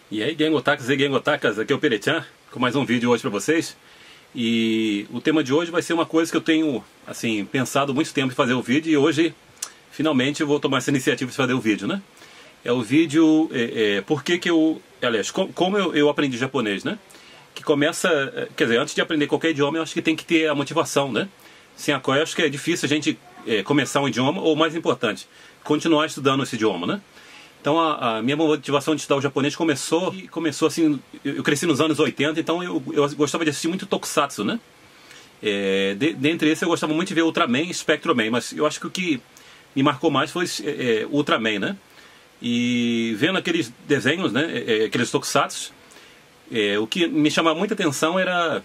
E aí, Gengotakas e Gengotakas, aqui é o Perechan, com mais um vídeo hoje para vocês. E o tema de hoje vai ser uma coisa que eu tenho, assim, pensado muito tempo em fazer o vídeo, e hoje, finalmente, eu vou tomar essa iniciativa de fazer o vídeo, né? É o vídeo, por que que eu, aliás, como eu aprendi japonês, né? Que começa, quer dizer, antes de aprender qualquer idioma, eu acho que tem que ter a motivação, né? Sem a qual eu acho que é difícil a gente começar um idioma, ou mais importante, continuar estudando esse idioma, né? Então a minha motivação de estudar o japonês começou assim, eu cresci nos anos 80, então eu gostava de assistir muito Tokusatsu, né? Dentre esses eu gostava muito de ver Ultraman e Spectroman, mas eu acho que o que me marcou mais foi Ultraman, né? E vendo aqueles desenhos, né, aqueles Tokusatsu, o que me chamava muita atenção era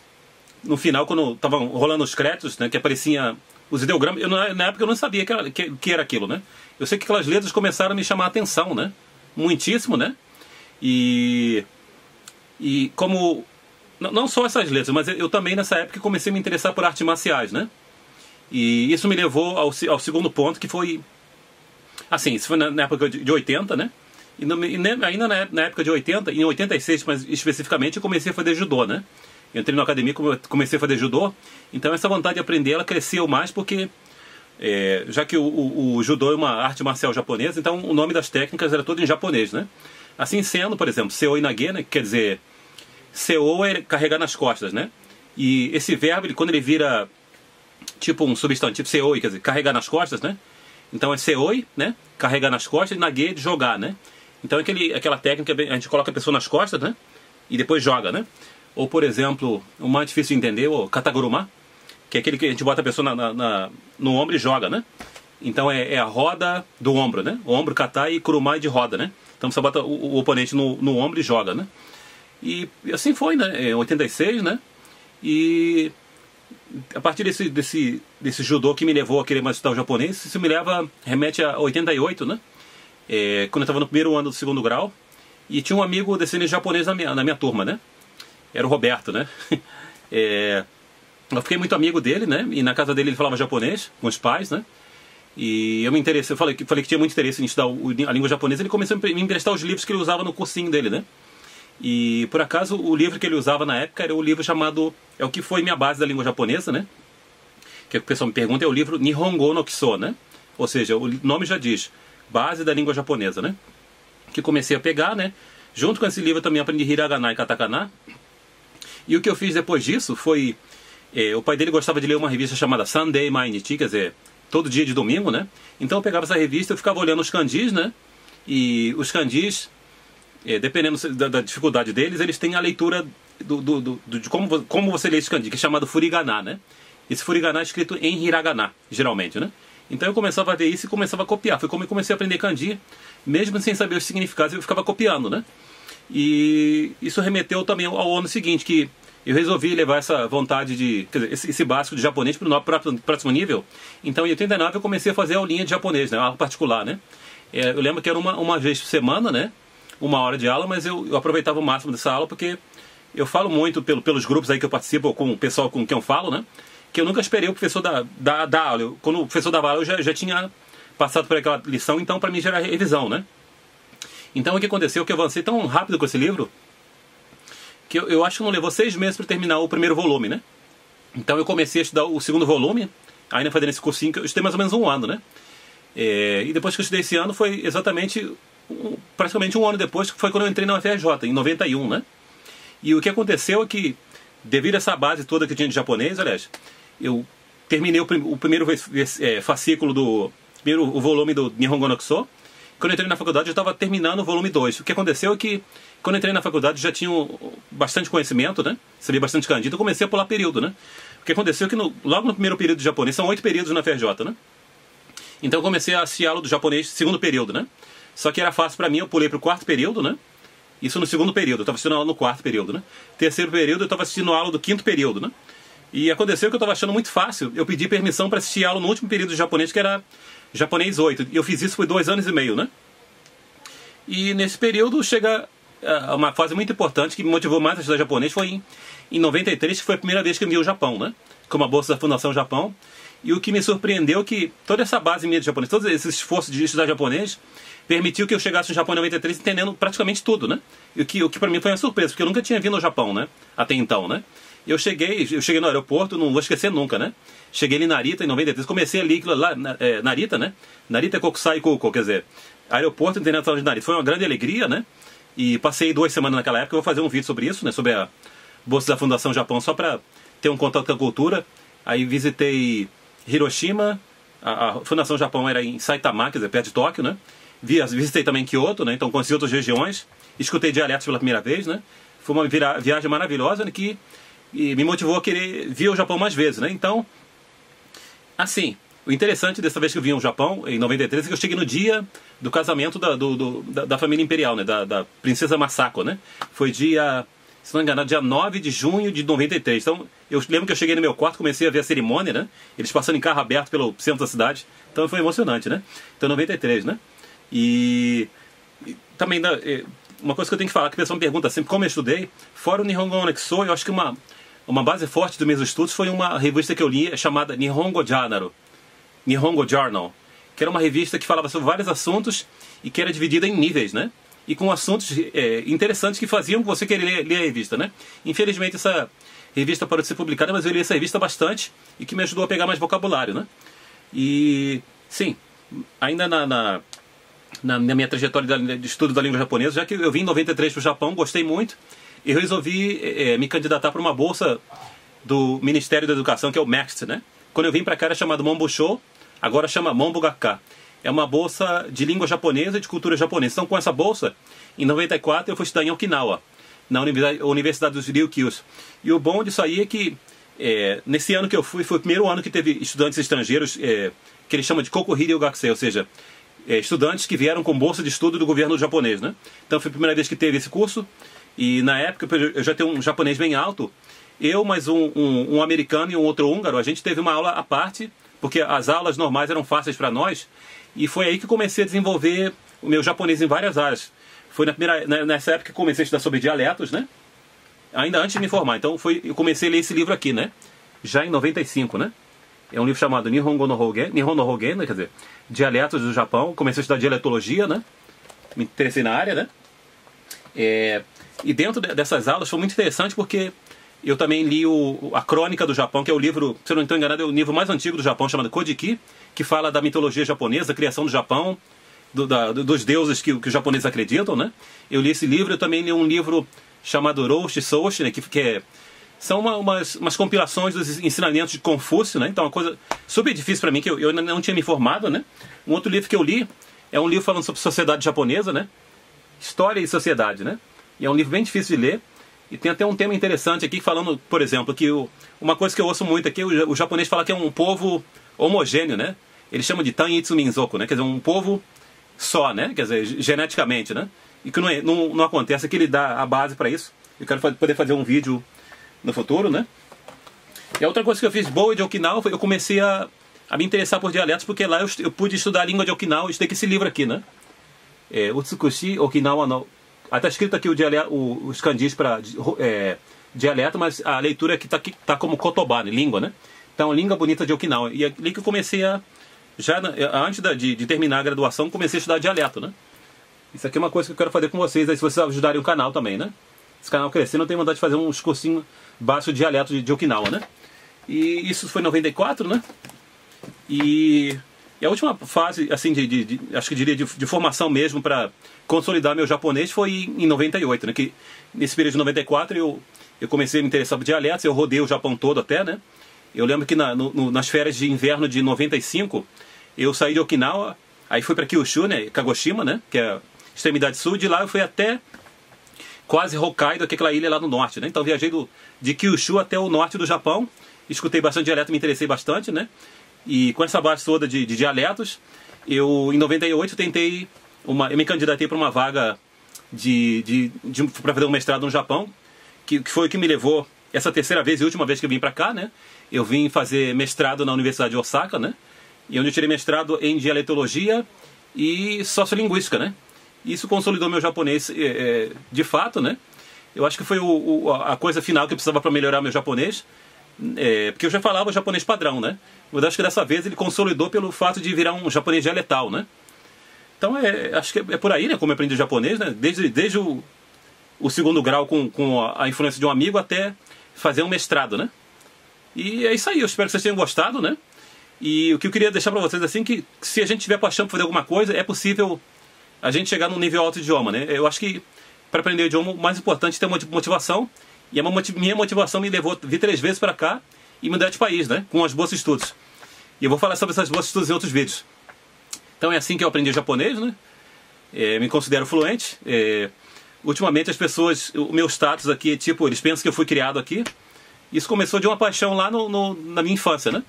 no final, quando estavam rolando os créditos, né, que aparecia os ideogramas. Na época eu não sabia que era aquilo, né? Eu sei que aquelas letras começaram a me chamar a atenção, né? Muitíssimo, né? E como... Não só essas letras, mas eu também nessa época comecei a me interessar por artes marciais, né? E isso me levou ao segundo ponto, que foi... Assim, isso foi na época de 80, né? E ainda na época de 80, em 86 mas especificamente, eu comecei a fazer judô, né? Eu entrei na academia, comecei a fazer judô. Então essa vontade de aprender, ela cresceu mais porque... já que o judô é uma arte marcial japonesa, então o nome das técnicas era todo em japonês, né? Assim sendo, por exemplo, Seoi Nage, né? Quer dizer, Seo é carregar nas costas, né? E esse verbo, quando ele vira tipo um substantivo, Seoi, quer dizer, carregar nas costas, né? Então é Seoi, né? Carregar nas costas, e Nage de jogar, né? Então aquela técnica, a gente coloca a pessoa nas costas, né? E depois joga, né? Ou, por exemplo, o mais difícil de entender, o Kataguruma, que é aquele que a gente bota a pessoa no ombro e joga, né? Então é a roda do ombro, né? O ombro, kata, e kuruma de roda, né? Então você bota o oponente no ombro e joga, né? E assim foi, né? Em 86, né? E a partir desse judô que me levou a querer mais estudar o japonês, isso remete a 88, né? Quando eu estava no primeiro ano do segundo grau, e tinha um amigo descendente japonês na minha turma, né? Era o Roberto, né? Eu fiquei muito amigo dele, né? E na casa dele ele falava japonês, com os pais, né? E eu me interessei, eu falei que tinha muito interesse em estudar a língua japonesa. Ele começou a me emprestar os livros que ele usava no cursinho dele, né? E por acaso o livro que ele usava na época era o livro chamado... É o que foi minha base da língua japonesa, né? Que o pessoal me pergunta, é o livro Nihongo no Kiso, né? Ou seja, o nome já diz, base da língua japonesa, né? Que comecei a pegar, né? Junto com esse livro eu também aprendi Hiragana e Katakana. E o que eu fiz depois disso foi... o pai dele gostava de ler uma revista chamada Sunday Mainichi, quer dizer, todo dia de domingo, né? Então eu pegava essa revista, eu ficava olhando os kanjis, né? E os kanjis, dependendo da dificuldade deles, eles têm a leitura de como você lê esse kanji, que é chamado furigana, né? Esse furigana é escrito em hiragana, geralmente, né? Então eu começava a ver isso e começava a copiar. Foi como eu comecei a aprender kanji, mesmo sem saber os significados, eu ficava copiando, né? E isso remeteu também ao ano seguinte, que eu resolvi levar essa vontade de... Quer dizer, esse básico de japonês para o próximo nível. Então, em 89, eu comecei a fazer a aulinha de japonês, né? Aula particular, né? Eu lembro que era uma vez por semana, né? 1 hora de aula, mas eu aproveitava o máximo dessa aula, porque eu falo muito pelos grupos aí que eu participo, ou com o pessoal com quem eu falo, né? Que eu nunca esperei o professor dar aula. Quando o professor dava aula, eu já tinha passado por aquela lição, então para mim já era revisão, né? Então o que aconteceu? Que eu avancei tão rápido com esse livro, que eu acho que não levou 6 meses para terminar o primeiro volume, né? Então eu comecei a estudar o segundo volume, ainda fazendo esse cursinho, que eu estudei mais ou menos 1 ano, né? E depois que eu estudei esse ano, foi exatamente, praticamente 1 ano depois, que foi quando eu entrei na UFRJ, em 91, né? E o que aconteceu é que, devido a essa base toda que eu tinha de japonês, aliás, eu terminei o primeiro fascículo o volume do Nihongo no Kiso. Quando eu entrei na faculdade, eu estava terminando o volume 2. O que aconteceu é que, quando eu entrei na faculdade, eu já tinha bastante conhecimento, né? Sabia bastante kanji, então eu comecei a pular período, né? O que aconteceu é que logo no primeiro período de japonês, são 8 períodos na FRJ, né? Então eu comecei a assistir aula do japonês segundo período, né? Só que era fácil para mim, eu pulei para o 4º período, né? Isso no segundo período, eu estava assistindo aula no 4º período, né? Terceiro período, eu estava assistindo aula do 5º período, né? E aconteceu que eu estava achando muito fácil, eu pedi permissão para assistir aula no último período de japonês, que era japonês 8. E eu fiz isso por 2 anos e meio, né? E nesse período chega uma fase muito importante que me motivou mais a estudar japonês, foi em 93, que foi a primeira vez que eu vi o Japão, né? Com uma bolsa da Fundação Japão. E o que me surpreendeu é que toda essa base minha de japonês, todo esse esforço de estudar japonês, permitiu que eu chegasse no Japão em 93 entendendo praticamente tudo, né? E o que para mim foi uma surpresa, porque eu nunca tinha vindo ao Japão, né? Até então, né? Eu cheguei no aeroporto, não vou esquecer nunca, né? Cheguei ali em Narita em 93, comecei ali lá, Narita, né? Narita Kokusai Kuko, quer dizer, aeroporto internacional de Narita. Foi uma grande alegria, né? E passei 2 semanas naquela época. Eu vou fazer um vídeo sobre isso, né? Sobre a bolsa da Fundação Japão, só para ter um contato com a cultura. Aí visitei Hiroshima, a Fundação Japão era em Saitama, quer dizer, perto de Tóquio, né? Visitei também Kyoto, né? Então conheci outras regiões, escutei dialetos pela primeira vez, né? Foi uma viagem maravilhosa, né? Que me motivou a querer vir ao Japão mais vezes, né? Então, assim, o interessante dessa vez que eu vim ao Japão, em 93, é que eu cheguei no dia do casamento da família imperial, né? Da princesa Masako, né? Foi dia, se não me engano, dia 9 de junho de 93. Então, eu lembro que eu cheguei no meu quarto, comecei a ver a cerimônia, né? Eles passando em carro aberto pelo centro da cidade. Então foi emocionante, né? Então, 93, né? E também, uma coisa que eu tenho que falar, que o pessoal me pergunta sempre, como eu estudei, fora o Nihongo no Nexo, eu acho que uma base forte dos meus estudos foi uma revista que eu li chamada Nihongo Journal, que era uma revista que falava sobre vários assuntos e que era dividida em níveis, né? E com assuntos interessantes que faziam você querer ler a revista, né? Infelizmente essa revista parou de ser publicada, mas eu li essa revista bastante e que me ajudou a pegar mais vocabulário, né? E, sim, ainda na minha trajetória de estudo da língua japonesa, já que eu vim em 93 para o Japão, gostei muito, e resolvi me candidatar para uma bolsa do Ministério da Educação, que é o MEXT, né? Quando eu vim para cá era chamado Monbusho, agora chama Monbugakka. É uma bolsa de língua japonesa e de cultura japonesa. Então, com essa bolsa, em 94 eu fui estudar em Okinawa, na Universidade dos Ryukyus. E o bom disso aí é que, nesse ano que eu fui, foi o primeiro ano que teve estudantes estrangeiros, que eles chamam de Kokuhiri Gakusei, ou seja, estudantes que vieram com bolsa de estudo do governo japonês, né? Então foi a primeira vez que teve esse curso. E na época eu já tenho um japonês bem alto. Eu, mais um americano e um outro húngaro, a gente teve uma aula à parte, porque as aulas normais eram fáceis para nós. E foi aí que comecei a desenvolver o meu japonês em várias áreas. Foi nessa época que comecei a estudar sobre dialetos, né? Ainda antes de me formar. Então eu comecei a ler esse livro aqui, né? Já em 95, né? É um livro chamado Nihongo no Hogen, né? Quer dizer, Dialetos do Japão. Comecei a estudar dialetologia, né? Me interessei na área, né? E dentro dessas aulas foi muito interessante porque eu também li a Crônica do Japão, que é o livro, se eu não estou enganado, é o livro mais antigo do Japão, chamado Kojiki, que fala da mitologia japonesa, da criação do Japão, dos deuses que os japoneses acreditam, né? Eu li esse livro. Eu também li um livro chamado Roshi Soshi, né? São umas compilações dos ensinamentos de Confúcio, né? Então é uma coisa super difícil para mim, que eu ainda não tinha me formado, né? Um outro livro que eu li é um livro falando sobre sociedade japonesa, né? História e sociedade, né? E é um livro bem difícil de ler. E tem até um tema interessante aqui falando, por exemplo, que uma coisa que eu ouço muito aqui, o japonês fala que é um povo homogêneo, né? Eles chamam de Tanitsu Minzoku, né? Quer dizer, um povo só, né? Quer dizer, geneticamente, né? E que não acontece, que ele dá a base para isso. Eu quero poder fazer um vídeo no futuro, né? E a outra coisa que eu fiz boa de Okinawa foi eu comecei a me interessar por dialetos, porque lá eu pude estudar a língua de Okinawa. Eu estudei esse livro aqui, né? Utsukushi Okinawa no... Está escrito aqui os kanjis para dialeto, mas a leitura aqui tá como kotoba, né? Língua, né? Então, língua bonita de Okinawa. E é ali que eu comecei antes de terminar a graduação, comecei a estudar dialeto, né? Isso aqui é uma coisa que eu quero fazer com vocês, aí se vocês ajudarem o canal também, né? Esse canal crescendo, eu tenho vontade de fazer uns cursinhos baixos de dialeto de Okinawa, né? E isso foi em 94, né? E a última fase, assim, acho que diria de formação mesmo para consolidar meu japonês foi em 98, né? Que nesse período de 94 eu comecei a me interessar por dialetos, eu rodei o Japão todo até, né? Eu lembro que nas férias de inverno de 95, eu saí de Okinawa, aí fui para Kyushu, né? Kagoshima, né? Que é a extremidade sul, de lá eu fui até quase Hokkaido, que é aquela ilha lá no norte, né? Então viajei de Kyushu até o norte do Japão, escutei bastante dialeto, me interessei bastante, né? E com essa base toda de dialetos, em 98 eu me candidatei para uma vaga para fazer um mestrado no Japão, que foi o que me levou essa terceira vez e última vez que eu vim para cá, né? Eu vim fazer mestrado na Universidade de Osaka, né? E onde eu tirei mestrado em dialetologia e sociolinguística, né? Isso consolidou meu japonês de fato, né? Eu acho que foi a coisa final que eu precisava para melhorar meu japonês. Porque eu já falava o japonês padrão, né? Mas acho que dessa vez ele consolidou pelo fato de virar um japonês dialetal, né? Então acho que é por aí, né? Como eu aprendi japonês, né? Desde o segundo grau com a influência de um amigo até fazer um mestrado, né? E é isso aí, eu espero que vocês tenham gostado, né? E o que eu queria deixar para vocês assim, que se a gente tiver paixão por fazer alguma coisa, é possível a gente chegar num nível alto de idioma, né? Eu acho que para aprender o idioma, o mais importante é ter uma motivação. E minha motivação me levou a vir 3 vezes para cá e mudar de país, né? Com as bolsas de estudos. E eu vou falar sobre essas bolsas de estudos em outros vídeos. Então é assim que eu aprendi japonês, né? Me considero fluente. Ultimamente as pessoas, o meu status aqui, tipo, eles pensam que eu fui criado aqui. Isso começou de uma paixão lá na minha infância, né?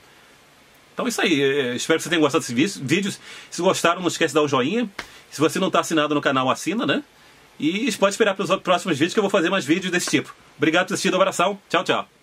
Então é isso aí. Espero que você tenha gostado desses vídeos. Se gostaram, não esquece de dar o joinha. Se você não está assinado no canal, assina, né? E pode esperar pelos próximos vídeos que eu vou fazer mais vídeos desse tipo. Obrigado por ter assistido. Um abração. Tchau, tchau.